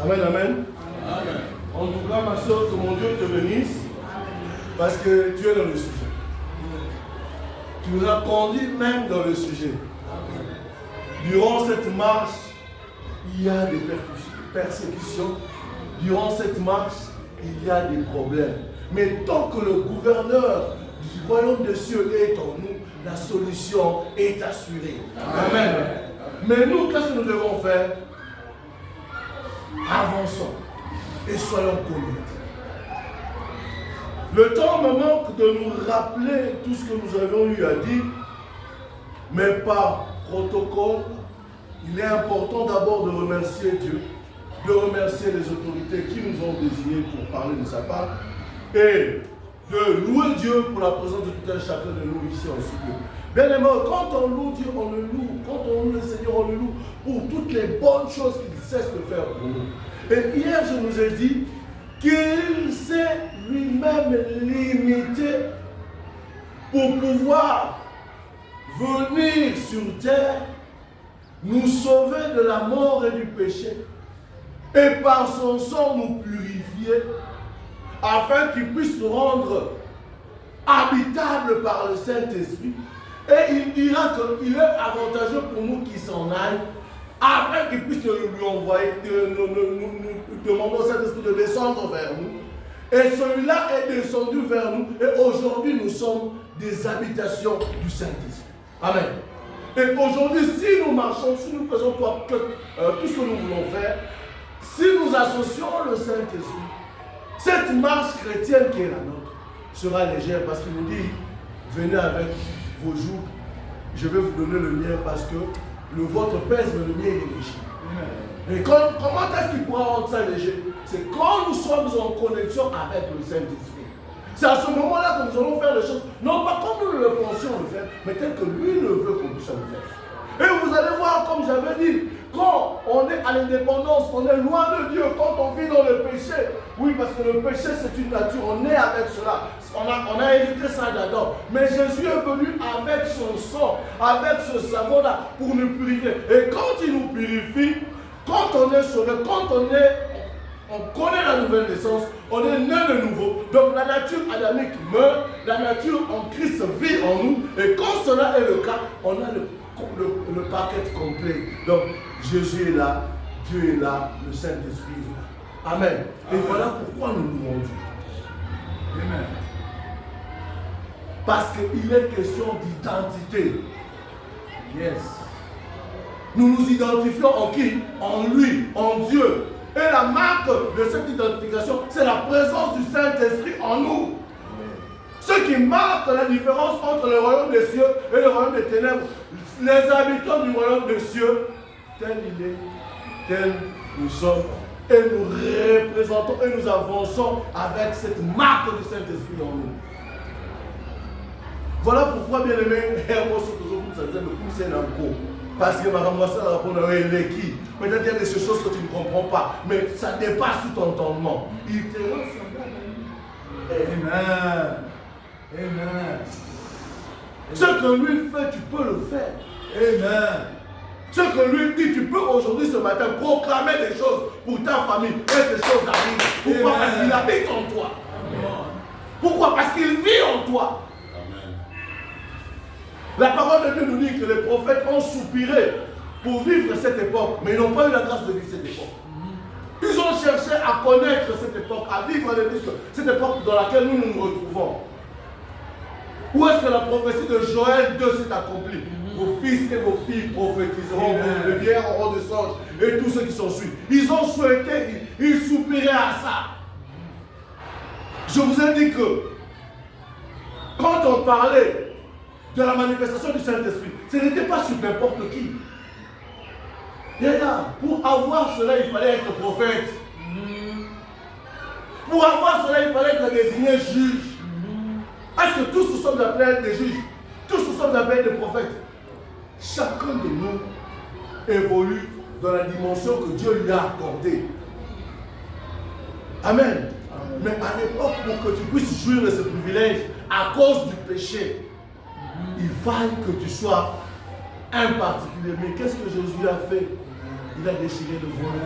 Amen, amen. Amen. En tout cas, ma soeur, que mon Dieu te bénisse, parce que tu es dans le sujet. Tu nous as conduit même dans le sujet. Durant cette marche, il y a des persécutions. Durant cette marche, il y a des problèmes. Mais tant que le gouverneur du royaume des cieux est en nous, la solution est assurée. Amen. Mais nous, qu'est-ce que nous devons faire? Avançons et soyons connectés. Le temps me manque de nous rappeler tout ce que nous avons eu à dire, mais par protocole, il est important d'abord de remercier Dieu, de remercier les autorités qui nous ont désignés pour parler de sa part, et de louer Dieu pour la présence de tout un chacun de nous ici en ce lieu. Bien aimé, quand on loue Dieu, on le loue. Quand on loue le Seigneur, on le loue pour toutes les bonnes choses qu'il cesse de faire pour nous. Et hier, je nous ai dit qu'il s'est lui-même limité pour pouvoir venir sur terre, nous sauver de la mort et du péché, et par son sang nous purifier, afin qu'il puisse nous rendre habitables par le Saint-Esprit. Et il dira qu'il est avantageux pour nous qu'il s'en aille, afin qu'il puisse lui envoyer, nous demander au Saint-Esprit de descendre vers nous. Et celui-là est descendu vers nous, et aujourd'hui nous sommes des habitations du Saint-Esprit. Amen. Et aujourd'hui, si nous marchons, si nous faisons tout ce que nous voulons faire, si nous associons le Saint-Esprit, cette marche chrétienne qui est la nôtre sera légère, parce qu'il nous dit, venez avec vos jours, je vais vous donner le mien parce que le vôtre pèse, mais le mien est léger. Et comment est-ce qu'il pourra rendre ça léger? C'est quand nous sommes en connexion avec le Saint-Esprit. C'est à ce moment-là que nous allons faire les choses, non pas comme nous le pensions le faire, mais tel que lui le veut qu'on puisse le faire. Et vous allez voir, comme j'avais dit, quand on est à l'indépendance, on est loin de Dieu, quand on vit dans le péché, oui, parce que le péché c'est une nature, on est avec cela, on a hérité ça d'Adam. Mais Jésus est venu avec son sang, avec ce savon-là, pour nous purifier. Et quand il nous purifie, quand on est sauvé, quand on connaît la nouvelle naissance, on est né de nouveau. Donc la nature adamique meurt, la nature en Christ vit en nous. Et quand cela est le cas, on a le paquet complet. Donc Jésus est là, Dieu est là, le Saint-Esprit est là. Amen. Et voilà pourquoi nous louons Dieu. Amen. Parce qu'il est question d'identité. Yes. Nous nous identifions en qui? En lui, en Dieu. Et la marque de cette identification, c'est la présence du Saint-Esprit en nous. Ce qui marque la différence entre le royaume des cieux et le royaume des ténèbres. Les habitants du royaume des cieux, tel il est, tel nous sommes, et nous représentons et nous avançons avec cette marque du Saint-Esprit en nous. Voilà pourquoi, bien aimé, parce que ma ramasseur répond à l'équipe. Peut-être qu'il y a des choses que tu ne comprends pas, mais ça dépasse tout entendement. Il te rend semblable. Amen. Amen. Ce que lui fait, tu peux le faire. Amen. Ce que lui dit, tu peux aujourd'hui, ce matin, proclamer des choses pour ta famille et ces choses arrivent. Pourquoi? Parce qu'il habite en toi. Amen. Pourquoi? Parce qu'il vit en toi. Amen. La parole de Dieu nous dit que les prophètes ont soupiré pour vivre cette époque, mais ils n'ont pas eu la grâce de vivre cette époque. Ils ont cherché à connaître cette époque, à vivre cette époque dans laquelle nous nous retrouvons. Où est-ce que la prophétie de Joël 2 s'est accomplie? Vos fils et vos filles prophétiseront, vos vieillards auront des songes, et tous ceux qui sont suivis. Ils ont souhaité, ils soupiraient à ça. Je vous ai dit que quand on parlait de la manifestation du Saint-Esprit, ce n'était pas sur n'importe qui. Et là, pour avoir cela, il fallait être prophète. Pour avoir cela, il fallait être désigné juge. Est-ce que tous nous sommes appelés des juges? Tous nous sommes appelés des prophètes. Chacun de nous évolue dans la dimension que Dieu lui a accordée. Amen. Mais à l'époque, pour que tu puisses jouir de ce privilège, à cause du péché, il fallait que tu sois un particulier. Mais qu'est-ce que Jésus a fait? Il a déchiré le voile.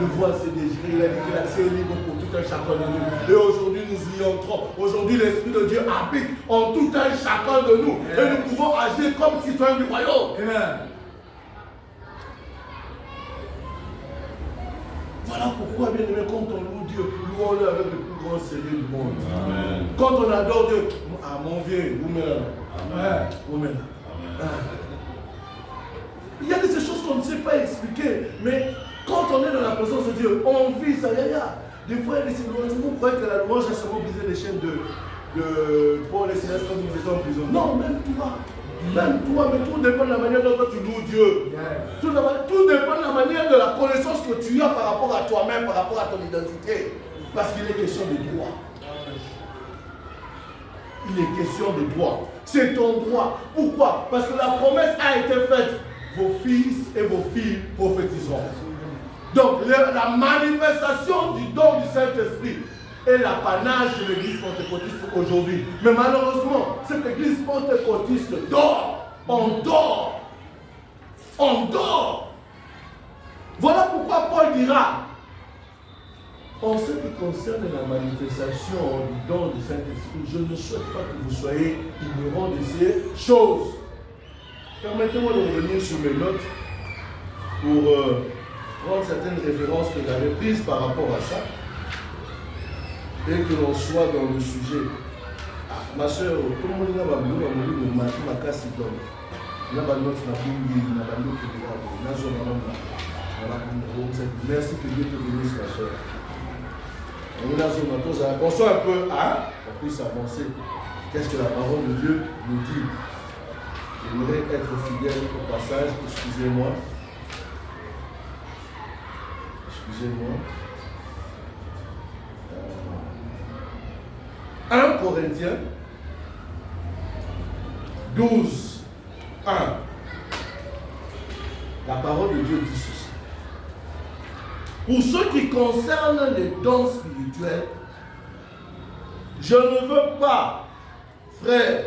Le voile s'est déchiré. Il a dit que l'accès est libre pour tout un chacun de nous. Et aujourd'hui, nous y entrons. Aujourd'hui, l'Esprit de Dieu habite en tout un chacun de nous. Et nous pouvons agir comme citoyens du royaume. Amen. Voilà pourquoi, bien aimé, quand on loue Dieu, louons-le avec le plus grand sérieux du monde. Amen. Quand on adore Dieu, ah mon vieux, vous mettez là. Vous mettez là. Il y a de ces choses qu'on ne sait pas expliquer, mais quand on est dans la présence de Dieu, on vit ça. Des fois, il y a des louanges. Vous croyez que la louange a seulement brisé les chaînes de Paul et Silas quand nous étions en prison? Non, même toi. Même toi, mais tout dépend de la manière dont tu loues Dieu. Tout dépend de la manière de la connaissance que tu as par rapport à toi-même, par rapport à ton identité. Parce qu'il est question de droit. Il est question de droit. C'est ton droit. Pourquoi? Parce que la promesse a été faite. Vos fils et vos filles prophétiseront. Donc, la manifestation du don du Saint-Esprit est l'apanage de l'église pentecôtiste aujourd'hui. Mais malheureusement, cette église pentecôtiste dort. On dort. On dort. Voilà pourquoi Paul dira, en ce qui concerne la manifestation du don du Saint-Esprit, je ne souhaite pas que vous soyez ignorants de ces choses. Permettez-moi de revenir sur mes notes pour prendre certaines références que j'avais prises par rapport à ça. Et que l'on soit dans le sujet. Ma soeur, tout le monde a dit que ma casse est bonne. Merci que Dieu te bénisse, ma soeur. On soit un peu, on puisse avancer. Qu'est-ce que la parole de Dieu nous dit? J'aimerais être fidèle au passage, excusez-moi. Excusez-moi. 1 Corinthiens 12, 1. La parole de Dieu dit ceci. Pour ce qui concerne les dons spirituels, je ne veux pas, frère,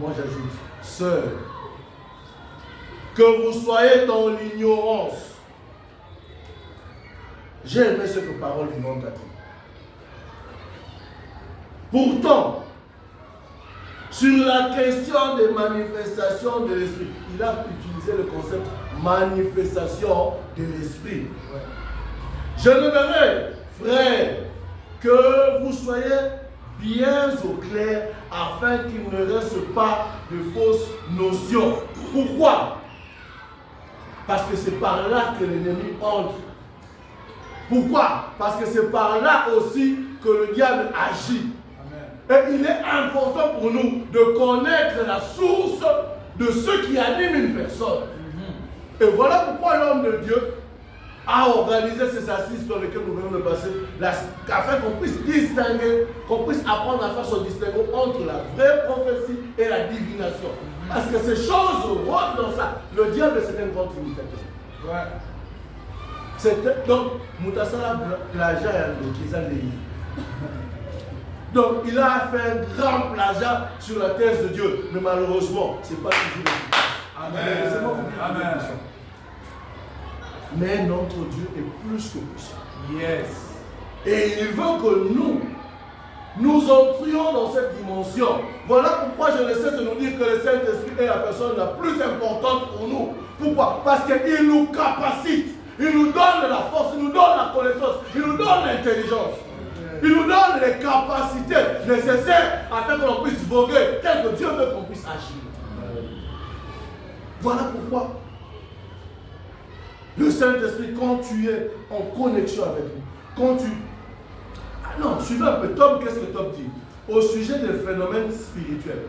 moi j'ajoute, sœur, que vous soyez dans l'ignorance. J'ai aimé ce que Parole vivante a dit. Pourtant, sur la question des manifestations de l'esprit, il a utilisé le concept manifestation de l'esprit. Je ne verrai, frère, que vous soyez bien au clair afin qu'il ne reste pas de fausses notions. Pourquoi? Parce que c'est par là que l'ennemi entre. Pourquoi? Parce que c'est par là aussi que le diable agit. Et il est important pour nous de connaître la source de ce qui anime une personne. Et voilà pourquoi l'homme de Dieu a organisé ces assises sur lesquelles nous venons de passer, afin qu'on puisse distinguer, qu'on puisse apprendre à faire ce distinguo entre la vraie prophétie et la divination. Parce que ces choses rentrent dans ça. Le diable, c'est un grand imitateur. Donc, Moutassala plagiat et Kizandéi. Donc, il a fait un grand plagiat sur la thèse de Dieu. Mais malheureusement, ce n'est pas toujours efficace. Amen. Mais notre Dieu est plus que puissant. Yes. Et il veut que nous entrions dans cette dimension. Voilà pourquoi je ne cesse de nous dire que le Saint-Esprit est la personne la plus importante pour nous. Pourquoi? Parce qu'il nous capacite. Il nous donne la force, il nous donne la connaissance, il nous donne l'intelligence. Il nous donne les capacités nécessaires afin que l'on puisse voguer tel que Dieu veut qu'on puisse agir. Voilà pourquoi le Saint-Esprit, quand tu es en connexion avec lui, quand tu... Ah non, suivez un peu Tom, qu'est-ce que Tom dit? Au sujet des phénomènes spirituels.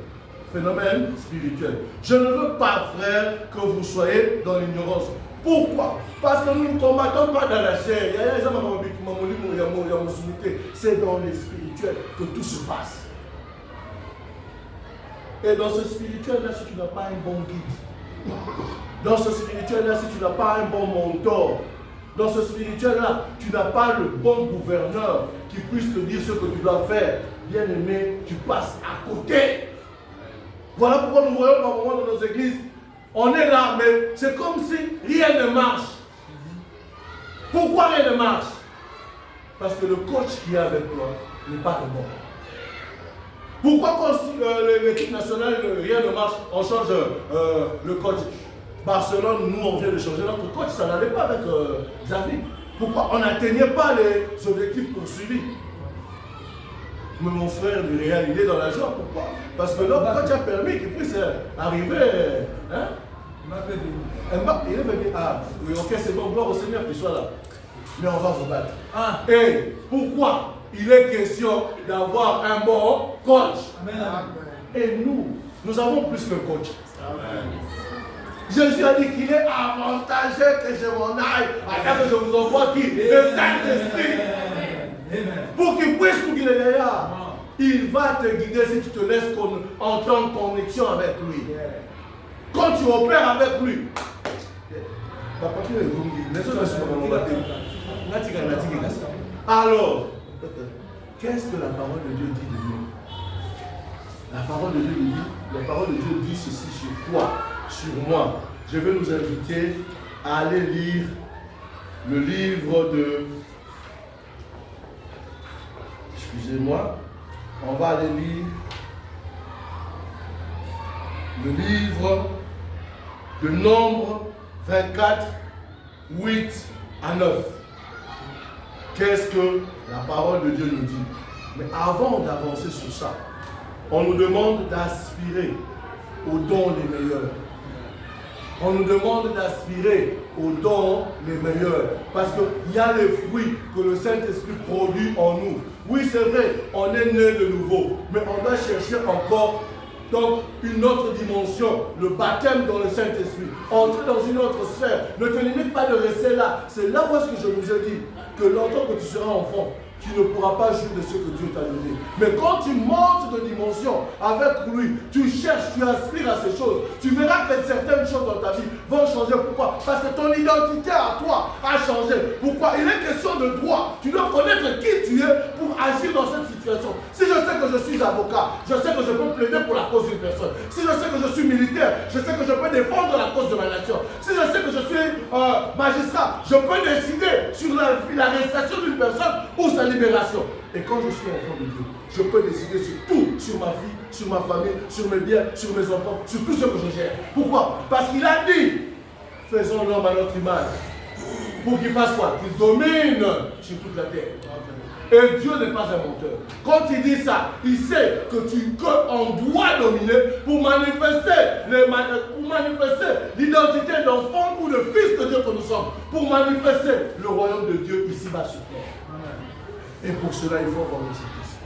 Phénomènes spirituels. Je ne veux pas, frère, que vous soyez dans l'ignorance. Pourquoi? Parce que nous ne combattons pas dans la chair. C'est dans les spirituels que tout se passe. Et dans ce spirituel-là, si tu n'as pas un bon guide, dans ce spirituel-là, si tu n'as pas un bon mentor, dans ce spirituel-là, tu n'as pas le bon gouverneur qui puisse te dire ce que tu dois faire, bien aimé, tu passes à côté. Voilà pourquoi nous voyons par moments dans nos églises, on est là, mais c'est comme si rien ne marche. Pourquoi rien ne marche? Parce que le coach qui est avec toi n'est pas le bon. Pourquoi quand l'équipe nationale, rien ne marche, on change le coach? Barcelone, nous on vient de changer notre coach, ça n'allait pas avec Xavi. Pourquoi? On n'atteignait pas les objectifs poursuivis. Mais mon frère du Real, il est dans la joie. Pourquoi? Parce que notre coach a permis qu'il puisse arriver. Hein? Mbappé, il est venu. Ah, oui, ok, c'est bon, gloire au Seigneur qu'il soit là. Mais on va vous battre. Ah. Et pourquoi il est question d'avoir un bon coach? Amen. Et nous avons plus qu'un coach. Amen. Jésus a dit qu'il est avantageux que je m'en aille, afin que je vous envoie qui? Le Saint-Esprit. Pour qu'il puisse nous guider derrière. Il va te guider si tu te laisses entrer en connexion avec lui. Quand tu opères avec lui. Alors, qu'est-ce que la parole de Dieu dit de nous? La parole de Dieu dit ceci sur toi, sur moi. Je vais nous inviter à aller lire le livre de... Excusez-moi. On va aller lire le livre de Nombre 24, 8 à 9. Qu'est-ce que la parole de Dieu nous dit? Mais avant d'avancer sur ça, on nous demande d'aspirer aux dons les meilleurs. On nous demande d'aspirer aux dons les meilleurs. Parce qu'il y a les fruits que le Saint-Esprit produit en nous. Oui, c'est vrai, on est né de nouveau. Mais on doit chercher encore donc une autre dimension, le baptême dans le Saint-Esprit. Entrer dans une autre sphère. Ne te limite pas de rester là. C'est là où est-ce que je vous ai dit que longtemps que tu seras enfant, tu ne pourras pas jouir de ce que Dieu t'a donné. Mais quand tu montes de dimension avec lui, tu cherches, tu aspires à ces choses, tu verras que certaines choses dans ta vie vont changer. Pourquoi? Parce que ton identité à toi a changé. Pourquoi? Il est question de droit. Tu dois connaître qui tu es pour agir dans cette situation. Si je sais que je suis avocat, je sais que je peux plaider pour la cause d'une personne. Si je sais que je suis militaire, je sais que je peux défendre la cause de ma nation. Si je sais que je suis magistrat, je peux décider sur l'arrestation d'une personne ou sa libération. Et quand je suis enfant de Dieu, je peux décider sur tout, sur ma fille, sur ma famille, sur mes biens, sur mes enfants, sur tout ce que je gère. Pourquoi? Parce qu'il a dit, faisons l'homme à notre image. Pour qu'il fasse quoi? Qu'il domine sur toute la terre. Et Dieu n'est pas un menteur. Quand il dit ça, il sait qu'on doit dominer pour manifester l'identité d'enfant ou de fils de Dieu que nous sommes. Pour manifester le royaume de Dieu ici-bas sur terre. Et pour cela, il faut avoir le Saint-Esprit.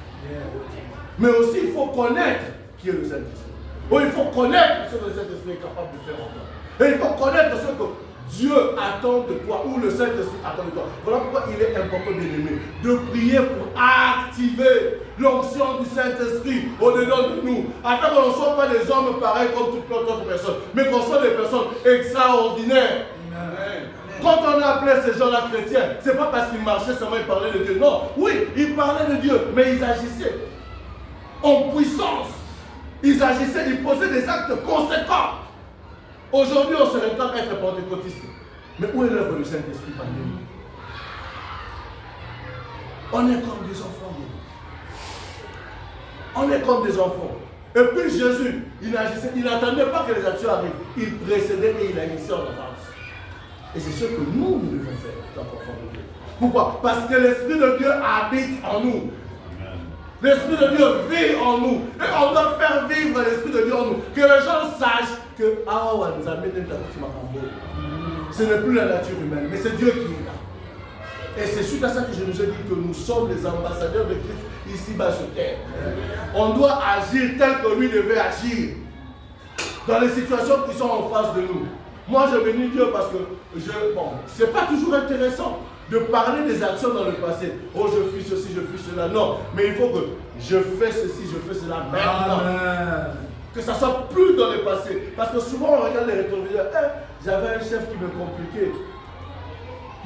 Mais aussi, il faut connaître qui est le Saint-Esprit. Ou il faut connaître ce que le Saint-Esprit est capable de faire en toi. Et il faut connaître ce que Dieu attend de toi, ou le Saint-Esprit attend de toi. Voilà pourquoi il est important, bien-aimé, de prier pour activer l'onction du Saint-Esprit au-dedans de nous, afin qu'on ne soit pas des hommes pareils comme toutes autres personnes, mais qu'on soit des personnes extraordinaires. Amen. Quand on a appelé ces gens-là chrétiens, ce n'est pas parce qu'ils marchaient seulement, ils parlaient de Dieu. Non, oui, ils parlaient de Dieu, mais ils agissaient en puissance. Ils agissaient, ils posaient des actes conséquents. Aujourd'hui, on se réclame être pentecôtiste. Mais où est l'œuvre du Saint-Esprit parmi nous? On est comme des enfants. On est comme des enfants. Et puis Jésus, il n'attendait pas que les actions arrivent. Il précédait et il agissait en avance. Et c'est ce que nous devons faire en tant qu'enfants de Dieu. Pourquoi? Parce que l'Esprit de Dieu habite en nous. L'Esprit de Dieu vit en nous. Et on doit faire vivre l'Esprit de Dieu en nous. Que les gens sachent que nous amène ce n'est plus la nature humaine, mais c'est Dieu qui est là. Et c'est suite à ça que je nous ai dit que nous sommes les ambassadeurs de Christ ici-bas sur terre. On doit agir tel que lui devait agir dans les situations qui sont en face de nous. Moi, je bénis Dieu parce que c'est pas toujours intéressant de parler des actions dans le passé. Oh, je fais ceci, je fais cela. Non, mais il faut que je fais ceci, je fais cela maintenant. Amen. Que ça soit plus dans le passé. Parce que souvent, on regarde les rétroviseurs. J'avais un chef qui me compliquait.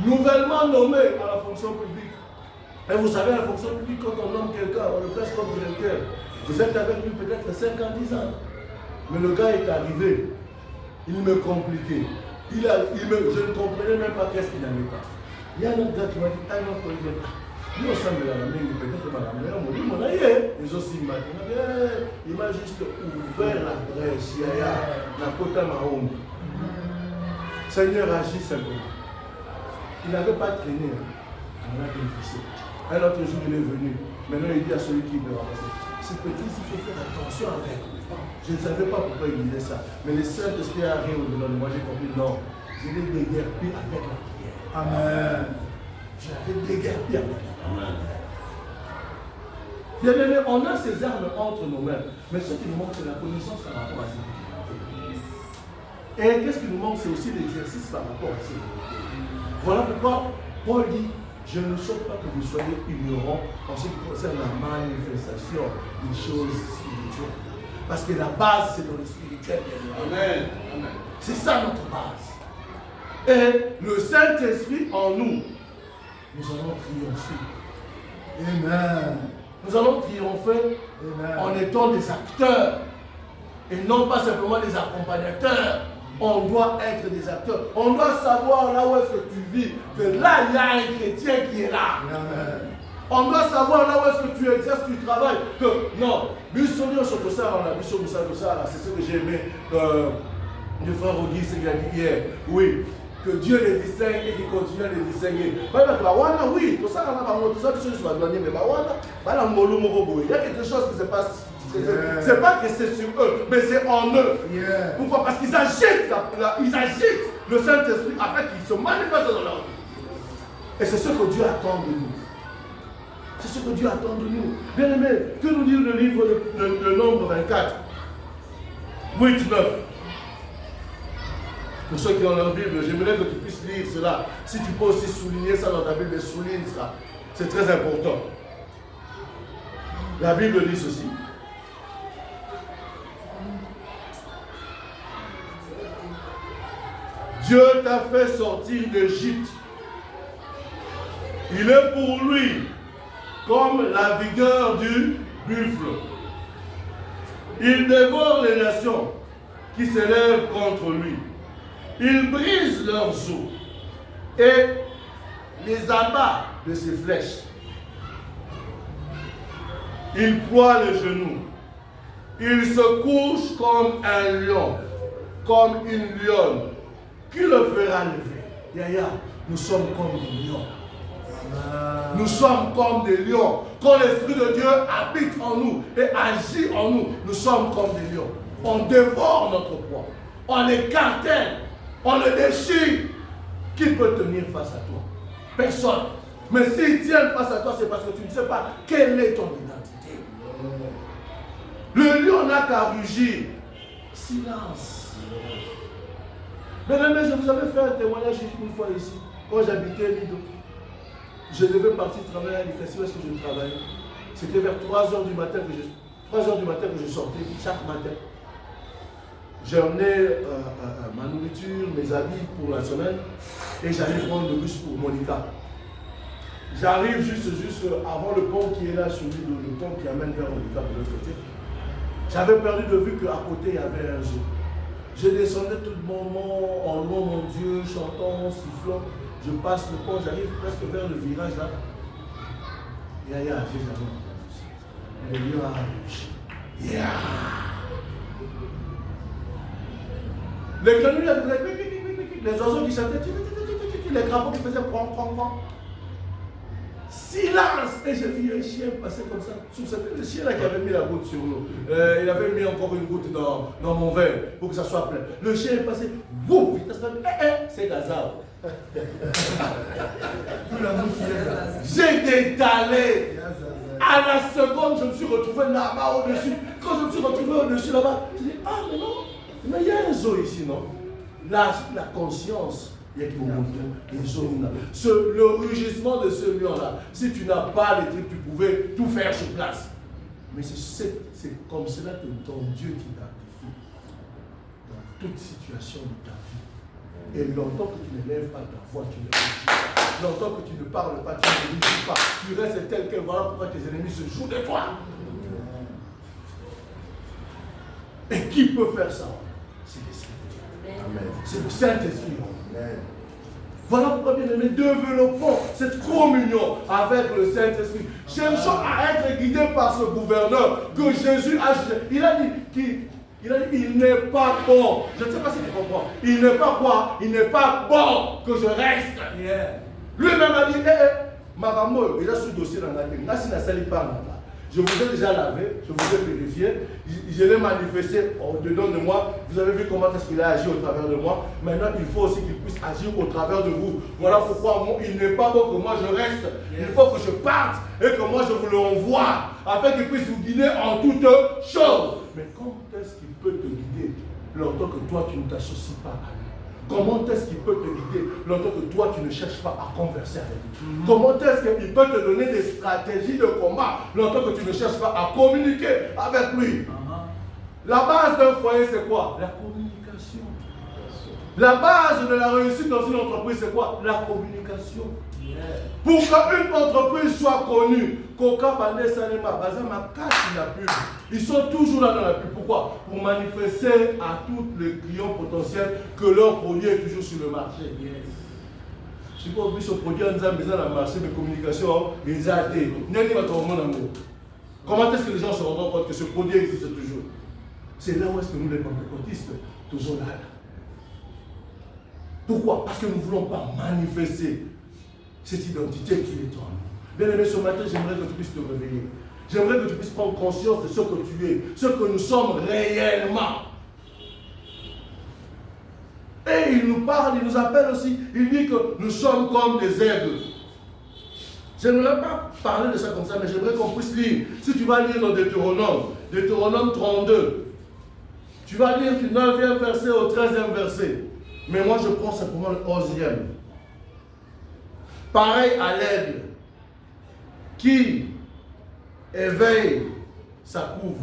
Nouvellement nommé à la fonction publique. Et vous savez, la fonction publique, quand on nomme quelqu'un, on le place comme directeur. Vous êtes avec lui peut-être 5 ans, 10 ans. Mais le gars est arrivé. Il me compliquait. Je ne comprenais même pas qu'est-ce qu'il n'avait pas. Il y a un autre gars qui m'a dit, ah non, nous on semble la même, peut-être que madame, il m'a juste ouvert la brèche, il y a la côte marron. Seigneur, agis simplement. Il n'avait pas traîné, on a bénéficié. Un autre jour, il est venu. Maintenant, il dit à celui qui me remplace, ce petit, il faut faire attention avec. Je ne savais pas pourquoi il disait ça. Mais le Saint-Esprit a rien au-delà de moi. J'ai compris, non. Je l'ai déguerpi avec la prière. Amen. Je l'avais déguerpi avec la prière. Amen. Bien aimé, on a ces armes entre nos mains. Mais ce qui nous manque, c'est la connaissance par rapport à ces vérités. Et qu'est-ce qui nous manque, c'est aussi l'exercice par rapport à ces vérités. Voilà pourquoi Paul dit, je ne souhaite pas que vous soyez ignorants en ce qui concerne la manifestation des choses spirituelles. Parce que la base, c'est dans le spirituel. Amen. Amen. C'est ça notre base. Et le Saint-Esprit en nous, nous allons triompher. Amen. Nous allons triompher. Amen. En étant des acteurs et non pas simplement des accompagnateurs. On doit être des acteurs. On doit savoir là où est-ce que tu vis. Que là, il y a un chrétien qui est là. Amen. On doit savoir là où est-ce que tu exerces, tu travailles. Que non, c'est ce que j'ai aimé du frère Auguste, ce qu'il a dit hier. Oui, que Dieu les distingue et qu'il continue à les distinguer. Oui, tout ça, il y a quelque chose qui se passe. C'est pas que c'est sur eux, mais c'est en eux. Yeah. Pourquoi? Parce qu'ils agitent, ils agitent le Saint-Esprit afin qu'il se manifeste dans leur vie. Et c'est ce que Dieu attend de nous. C'est ce que Dieu attend de nous. Bien aimé, que nous dit le livre de Nombre 24, 8, 9. Pour ceux qui ont leur Bible, j'aimerais que tu puisses lire cela. Si tu peux aussi souligner ça dans ta Bible, souligne ça. C'est très important. La Bible dit ceci. Dieu t'a fait sortir d'Égypte. Il est pour lui comme la vigueur du buffle. Il dévore les nations qui s'élèvent contre lui. Il brise leurs os et les abat de ses flèches. Il ploie les genoux. Il se couche comme un lion, comme une lionne. Qui le fera lever? Yaya, nous sommes comme des lions. Nous sommes comme des lions. Quand l'Esprit de Dieu habite en nous et agit en nous, nous sommes comme des lions. On dévore notre poids. On écartèle. On le déchire. Qui peut tenir face à toi? Personne. Mais s'ils tiennent face à toi, c'est parce que tu ne sais pas quelle est ton identité. Le lion n'a qu'à rugir. Silence. Mais je vous avais fait un témoignage une fois ici, quand j'habitais Lido. Je devais partir travailler à l'université parce que je travaillais. C'était vers 3h du matin que je sortais chaque matin. J'ai emmené ma nourriture, mes habits pour la semaine et j'allais prendre le bus pour Monica. J'arrive juste avant le pont qui est là sur Lido, le pont qui amène vers Monica de l'autre côté. J'avais perdu de vue qu'à côté il y avait un zoo. Je descendais tout le moment en louant mon Dieu, chantant, sifflant. Je passe le pont, j'arrive presque vers le virage là. Yaya, j'ai jamais entendu ça. Le lion a réussi. Les grenouilles, les oiseaux qui chantaient, les crapauds qui faisaient prendre. Silence! Et j'ai vu un chien passer comme ça. C'était le chien là qui avait mis la goutte sur l'eau. Il avait mis encore une goutte dans mon verre pour que ça soit plein. Le chien est passé. Boum! C'est Gaza. J'ai détalé. À la seconde, je me suis retrouvé là-bas au-dessus. Quand je me suis retrouvé au-dessus là-bas, je dis, ah mais non, mais il y a un zoo ici, non? La conscience. Le rugissement de ce lion-là, si tu n'as pas les trucs, tu pouvais tout faire sur place. Mais c'est comme cela que ton Dieu t'identifie dans toute situation de ta vie. Et longtemps que tu ne lèves pas ta voix, tu ne rugis pas. Longtemps que tu ne parles pas, tu ne rugis pas. Tu restes tel quel. Voilà pourquoi tes ennemis se jouent de toi. Et qui peut faire ça? C'est l'Esprit de Dieu. Amen. C'est le Saint-Esprit. Voilà pourquoi, bien aimé, développons cette communion avec le Saint-Esprit. Cherchons à être guidés par ce gouverneur que Jésus a jugé. Il a dit il n'est pas bon. Je ne sais pas si tu comprends. Il n'est pas quoi? Il n'est pas bon que je reste. Yeah. Lui-même a dit, Maramo, il a ce dossier dans la tête. Là, si la salle pas, je vous ai déjà lavé, je vous ai vérifié, je l'ai manifesté au-dedans de moi. Vous avez vu comment est-ce qu'il a agi au travers de moi. Maintenant, il faut aussi qu'il puisse agir au travers de vous. Voilà pourquoi il n'est pas bon que moi je reste. Il faut que je parte et que moi je vous le renvoie, afin qu'il puisse vous guider en toutes choses. Mais comment est-ce qu'il peut te guider longtemps que toi tu ne t'associes pas à lui? Comment est-ce qu'il peut te guider longtemps que toi tu ne cherches pas à converser avec lui? Comment est-ce qu'il peut te donner des stratégies de combat longtemps que tu ne cherches pas à communiquer avec lui? La base d'un foyer c'est quoi? La communication. La base de la réussite dans une entreprise c'est quoi? La communication. Pour qu'une entreprise soit connue, Coca, Bandé, Salema, Bazama, cache la pub. Ils sont toujours là dans la pub. Pourquoi? Pour manifester à tous les clients potentiels que leur produit est toujours sur le marché. Si vous avez ce produit en disant dans le marché de communication, ils ont été. Comment est-ce que les gens se rendent compte que ce produit existe toujours? C'est là où est-ce que nous, les pentecôtistes, toujours là. Pourquoi? Parce que nous ne voulons pas manifester cette identité qui est en nous. Bien aimé, ce matin, j'aimerais que tu puisses te réveiller. J'aimerais que tu puisses prendre conscience de ce que tu es, ce que nous sommes réellement. Et il nous parle, il nous appelle aussi, il dit que nous sommes comme des aigles. Je n'aimerais pas parler de ça comme ça, mais j'aimerais qu'on puisse lire. Si tu vas lire dans Deutéronome 32, tu vas lire du 9e verset au 13e verset. Mais moi, je prends simplement le 11e. Pareil à l'aigle qui éveille sa couve,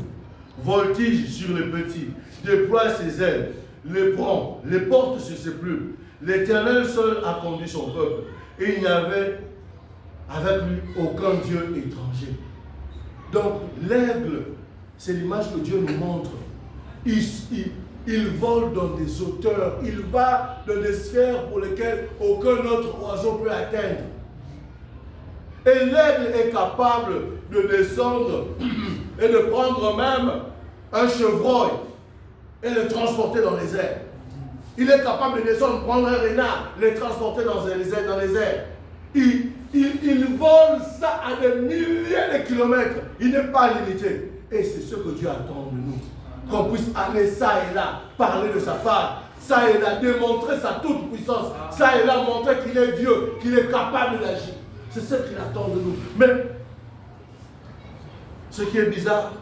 voltige sur les petits, déploie ses ailes, les prend, les porte sur ses plumes. L'Éternel seul a conduit son peuple, et il n'y avait avec lui aucun Dieu étranger. Donc l'aigle, c'est l'image que Dieu nous montre. Il vole dans des hauteurs, il va dans des sphères pour lesquelles aucun autre oiseau peut atteindre. Et l'aigle est capable de descendre et de prendre même un chevreuil et le transporter dans les airs. Il est capable de descendre, prendre un renard, le transporter dans les airs. Il vole ça à des milliers de kilomètres. Il n'est pas limité. Et c'est ce que Dieu attend de nous. Qu'on puisse aller ça et là, parler de sa part, ça et là, démontrer sa toute puissance, ça et là, montrer qu'il est Dieu, qu'il est capable d'agir. C'est ce qu'il attend de nous. Mais, ce qui est bizarre,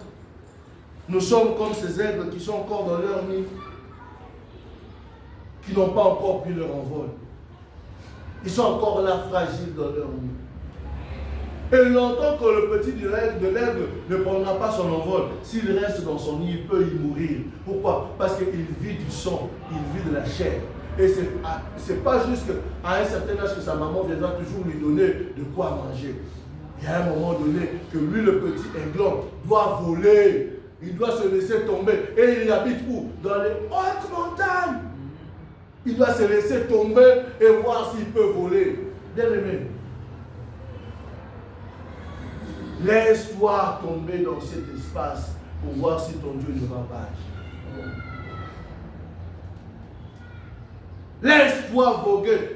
nous sommes comme ces aigles qui sont encore dans leur nid, qui n'ont pas encore pris leur envol. Ils sont encore là, fragiles dans leur nid. Et longtemps que le petit de l'aigle ne prendra pas son envol, s'il reste dans son nid, il peut y mourir. Pourquoi? Parce qu'il vit du sang, il vit de la chair. Et c'est pas juste qu'à un certain âge que sa maman viendra toujours lui donner de quoi manger. Il y a un moment donné que lui, le petit aiglon, doit voler. Il doit se laisser tomber. Et il habite où? Dans les hautes montagnes. Il doit se laisser tomber et voir s'il peut voler. Bien aimé, laisse-toi tomber dans cet espace pour voir si ton Dieu ne va pas agir. Laisse-toi voguer.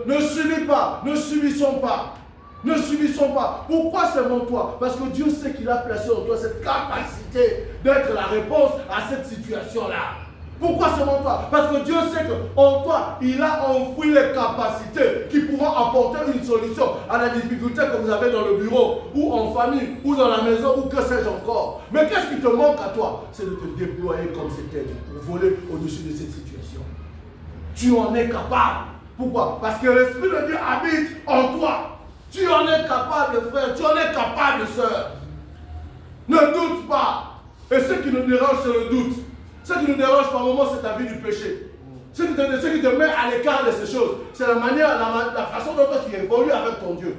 Ne subis pas. Ne subissons pas. Ne subissons pas. Pourquoi seulement toi? Parce que Dieu sait qu'il a placé en toi cette capacité d'être la réponse à cette situation-là. Pourquoi seulement toi? Parce que Dieu sait qu'en toi, il a enfoui les capacités qui pourront apporter une solution à la difficulté que vous avez dans le bureau, ou en famille, ou dans la maison, ou que sais-je encore. Mais qu'est-ce qui te manque à toi? C'est de te déployer comme c'était pour voler au-dessus de cette situation. Tu en es capable. Pourquoi? Parce que l'Esprit de Dieu habite en toi. Tu en es capable, frère. Tu en es capable, sœur. Ne doute pas. Et ce qui nous dérange, c'est le doute. Ce qui nous dérange par moment, c'est ta vie du péché. Ce qui te met à l'écart de ces choses, c'est la manière, la façon dont tu évolues avec ton Dieu.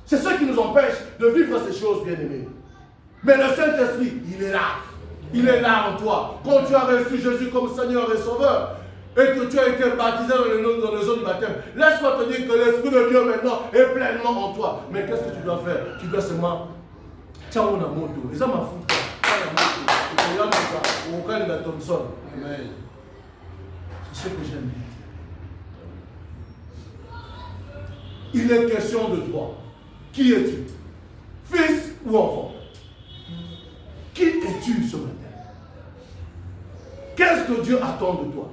C'est ce qui nous empêche de vivre ces choses, bien-aimés. Mais le Saint-Esprit, il est là. Il est là en toi. Quand tu as reçu Jésus comme Seigneur et Sauveur, et que tu as été baptisé dans le zone du baptême, laisse-moi te dire que l'Esprit de Dieu maintenant est pleinement en toi. Mais qu'est-ce que tu dois faire? Tu dois seulement... Tiens, on a moto. Et ça m'a foutu. Amen. C'est ce que j'aime dire. Il est question de toi. Qui es-tu? Fils ou enfant? Qui es-tu ce matin? Qu'est-ce que Dieu attend de toi?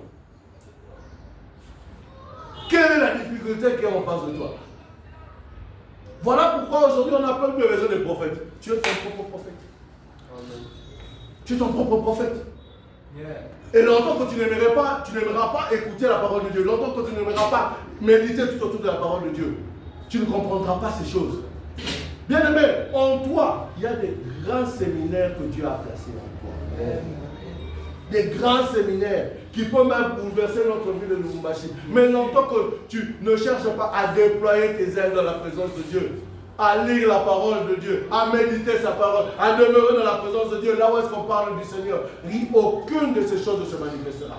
Quelle est la difficulté qui est en face de toi? Voilà pourquoi aujourd'hui on n'a pas plus besoin des prophètes. Tu es ton propre prophète. Amen. Tu es ton propre prophète. Yeah. Et longtemps que tu n'aimeras pas écouter la parole de Dieu, longtemps que tu n'aimeras pas méditer tout autour de la parole de Dieu, tu ne comprendras pas ces choses. Bien aimé, en toi, il y a des grands séminaires que Dieu a placés en toi. Yeah. Des grands séminaires qui peuvent même bouleverser notre vie de Lubumbashi. Mais longtemps que tu ne cherches pas à déployer tes ailes dans la présence de Dieu, à lire la parole de Dieu, à méditer sa parole, à demeurer dans la présence de Dieu, là où est-ce qu'on parle du Seigneur, aucune de ces choses ne se manifestera.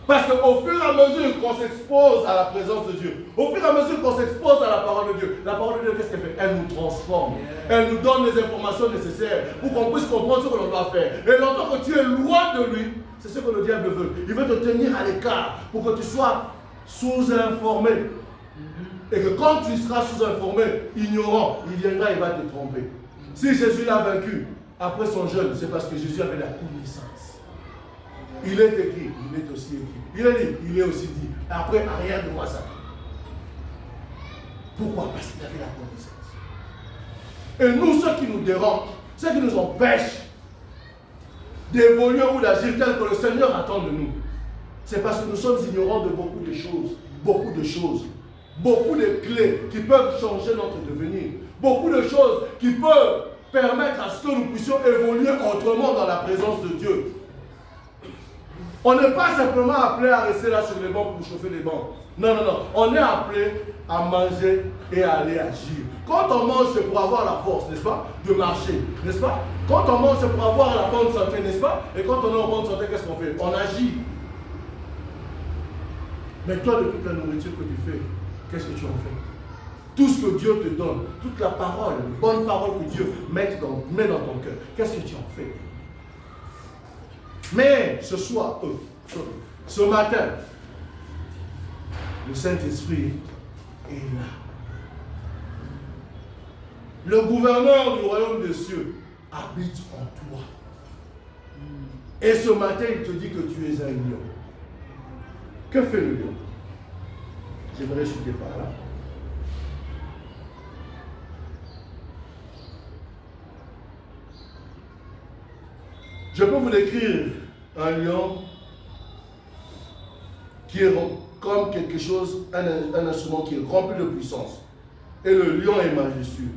Parce qu'au fur et à mesure qu'on s'expose à la présence de Dieu, au fur et à mesure qu'on s'expose à la parole de Dieu, qu'est-ce qu'elle fait? Elle nous transforme. Elle nous donne les informations nécessaires pour qu'on puisse comprendre ce que l'on doit faire. Et longtemps que tu es loin de lui, c'est ce que le diable veut. Il veut te tenir à l'écart pour que tu sois sous-informé. Et que quand tu seras sous-informé, ignorant, il viendra, il va te tromper. Si Jésus l'a vaincu après son jeûne, c'est parce que Jésus avait la connaissance. Il est écrit, il est aussi écrit. Il est dit, il est aussi dit. Après, rien de moi ça. Pourquoi? Parce qu'il avait la connaissance. Et nous, ce qui nous dérange, ce qui nous empêche d'évoluer ou d'agir tel que le Seigneur attend de nous, c'est parce que nous sommes ignorants de beaucoup de choses. Beaucoup de choses. Beaucoup de clés qui peuvent changer notre devenir. Beaucoup de choses qui peuvent permettre à ce que nous puissions évoluer autrement dans la présence de Dieu. On n'est pas simplement appelé à rester là sur les bancs pour chauffer les bancs. Non, non, non. On est appelé à manger et à aller agir. Quand on mange, c'est pour avoir la force, n'est-ce pas? De marcher, n'est-ce pas? Quand on mange, c'est pour avoir la bonne santé, n'est-ce pas? Et quand on est en bonne santé, qu'est-ce qu'on fait? On agit. Mais toi, de toute la nourriture que tu fais, qu'est-ce que tu en fais? Tout ce que Dieu te donne, toute la parole, la bonne parole que Dieu met dans ton cœur, qu'est-ce que tu en fais? Mais ce soir, ce matin, le Saint-Esprit est là. Le gouverneur du royaume des cieux habite en toi. Et ce matin, il te dit que tu es un lion. Que fait le lion? J'aimerais chuter par là. Je peux vous décrire un lion qui est comme quelque chose, un instrument qui est rempli de puissance. Et le lion est majestueux.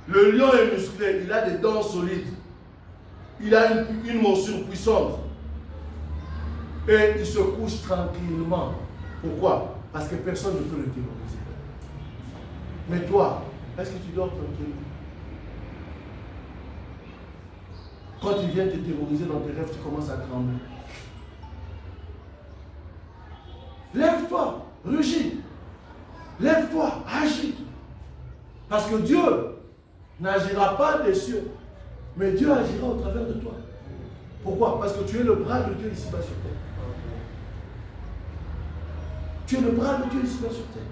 Le lion est musclé, il a des dents solides. Il a une morsure puissante. Et il se couche tranquillement. Pourquoi? Parce que personne ne peut le terroriser. Mais toi, est-ce que tu dors tranquillement? Quand il vient te terroriser dans tes rêves, tu commences à trembler. Lève-toi, rugis. Lève-toi, agis. Parce que Dieu n'agira pas des cieux, mais Dieu agira au travers de toi. Pourquoi? Parce que tu es le bras de Dieu ici-bas sur terre. Tu es le bras de Dieu ici-bas sur terre.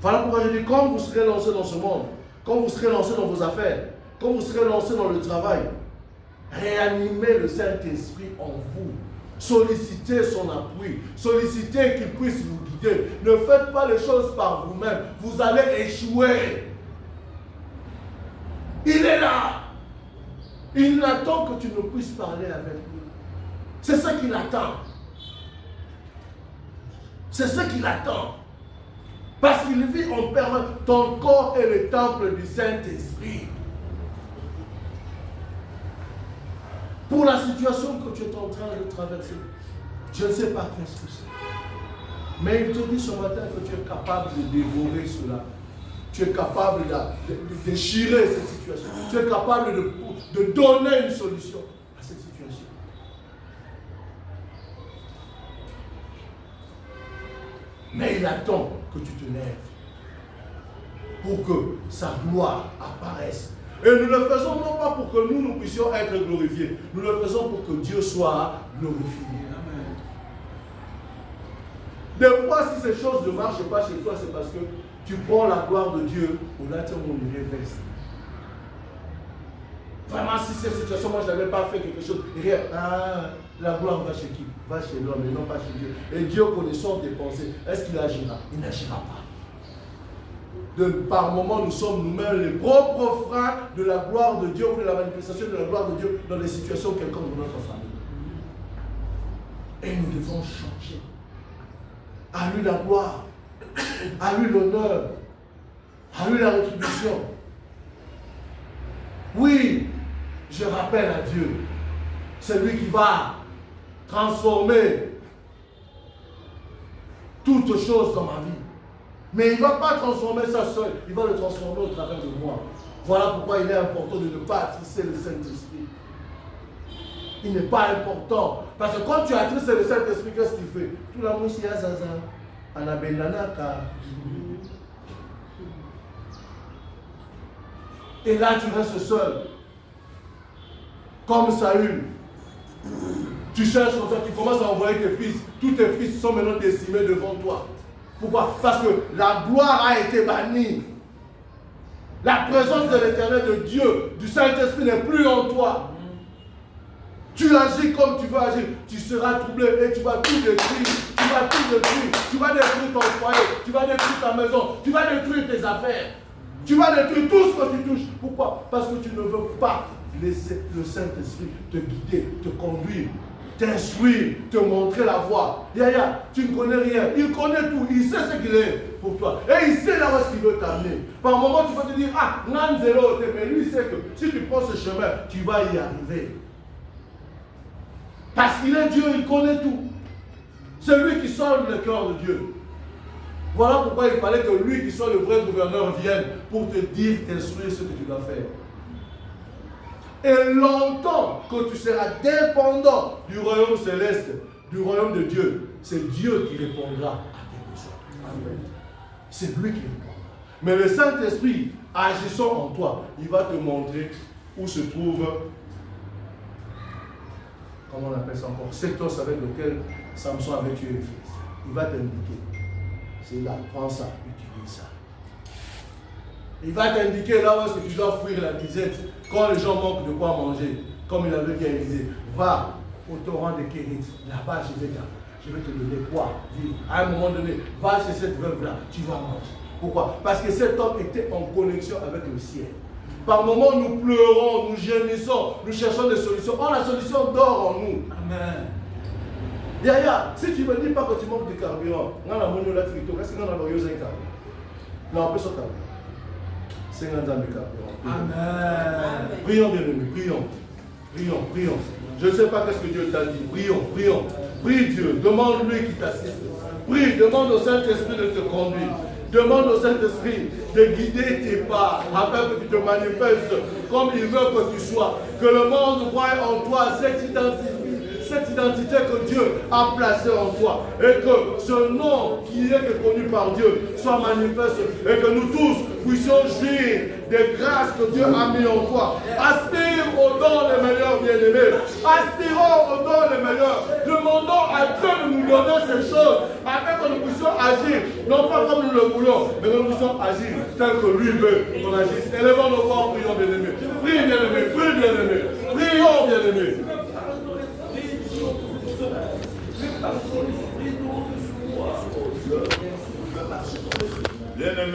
Voilà pourquoi je dis, quand vous serez lancé dans ce monde, quand vous serez lancé dans vos affaires, quand vous serez lancé dans le travail, réanimez le Saint-Esprit en vous. Sollicitez son appui. Sollicitez qu'il puisse vous guider. Ne faites pas les choses par vous-même. Vous allez échouer. Il est là. Il attend que tu ne puisses parler avec lui. C'est ce qu'il attend. C'est ce qu'il attend. Parce qu'il vit en permanence. Ton corps est le temple du Saint-Esprit. Pour la situation que tu es en train de traverser, je ne sais pas qu'est-ce que c'est. Mais il te dit ce matin que tu es capable de dévorer cela. Tu es capable de déchirer cette situation. Tu es capable de donner une solution. Parce Mais il attend que tu te lèves pour que sa gloire apparaisse. Et nous le faisons non pas pour que nous puissions être glorifiés, nous le faisons pour que Dieu soit glorifié. Des fois, si ces choses ne marchent pas chez toi, c'est parce que tu prends la gloire de Dieu au latin où on y révèle. Vraiment, si cette situation, moi je n'avais pas fait quelque chose, la gloire va chez qui? Va chez l'homme et non pas chez Dieu. Et Dieu, connaissant tes pensées, est-ce qu'il agira? Il n'agira pas. Par moments, nous sommes nous-mêmes les propres freins de la gloire de Dieu ou de la manifestation de la gloire de Dieu dans les situations quelconques de notre famille. Et nous devons changer. À lui la gloire, à lui l'honneur, à lui la rétribution. Oui, je rappelle à Dieu, c'est lui qui va transformer toutes choses dans ma vie. Mais il ne va pas transformer ça seul, il va le transformer au travers de moi. Voilà pourquoi il est important de ne pas attrister le Saint-Esprit. Il n'est pas important. Parce que quand tu attristes le Saint-Esprit, qu'est-ce qu'il fait? Tout la mousse, il y a Zaza. Et là, tu restes seul. Comme Saül. Tu cherches comme ça, tu commences à envoyer tes fils. Tous tes fils sont maintenant décimés devant toi. Pourquoi? Parce que la gloire a été bannie. La présence de l'Éternel, de Dieu, du Saint-Esprit n'est plus en toi. Tu agis comme tu veux agir. Tu seras troublé et tu vas tout détruire. Tu vas tout détruire. Tu vas détruire ton foyer. Tu vas détruire ta maison. Tu vas détruire tes affaires. Tu vas détruire tout ce que tu touches. Pourquoi? Parce que tu ne veux pas laisser le Saint-Esprit te guider, te conduire, t'instruire, te montrer la voie. Yaya, tu ne connais rien. Il connaît tout. Il sait ce qu'il est pour toi. Et il sait là où est-ce qu'il veut t'amener. Par moment, tu peux te dire, non, zéro. Mais lui, il sait que si tu prends ce chemin, tu vas y arriver. Parce qu'il est Dieu, il connaît tout. C'est lui qui sonde le cœur de Dieu. Voilà pourquoi il fallait que lui qui soit le vrai gouverneur vienne pour te dire, t'instruire ce que tu dois faire. Et longtemps que tu seras dépendant du royaume céleste, du royaume de Dieu, c'est Dieu qui répondra à tes besoins. Amen. C'est lui qui répondra. Mais le Saint-Esprit, agissant en toi, il va te montrer où se trouve, comment on appelle ça encore, cet os avec lequel Samson avait tué les fils. Il va t'indiquer. C'est là, prends ça, utilise ça. Il va t'indiquer là où est-ce que tu dois fuir la disette. Quand les gens manquent de quoi manger, comme il avait dit à Élisée, va au torrent de Kérit. Là-bas, je vais te donner quoi vivre. À un moment donné, va chez cette veuve-là, tu vas manger. Pourquoi? Parce que cet homme était en connexion avec le ciel. Par moments, nous pleurons, nous gémissons, nous cherchons des solutions. Oh, la solution dort en nous. Amen. Yaya, si tu ne me dis pas que tu manques de carburant, on a mon là, est-ce qu'on a un carburant? Non, on peut sortir. C'est un carburant. Amen. Prions, bien-aimés, prions. Je ne sais pas ce que Dieu t'a dit. Prions. Prie Dieu, demande-lui qui t'assiste. Prie, demande au Saint-Esprit de te conduire. Demande au Saint-Esprit de guider tes pas afin que tu te manifestes comme il veut que tu sois. Que le monde voie en toi cette identité que Dieu a placée en toi. Et que ce nom qui est reconnu par Dieu soit manifeste. Et que nous tous puissions jouir des grâces que Dieu a mis en toi. Aspire aux dons les meilleurs, bien-aimés. Aspirons aux dons les meilleurs. Demandons à Dieu de nous donner ces choses afin que nous puissions agir, non pas comme nous le voulons, mais que nous puissions agir tel que lui veut qu'on agisse. Élevons nos voix, prions, bien-aimés. Prie, bien-aimés. Prions, bien-aimés.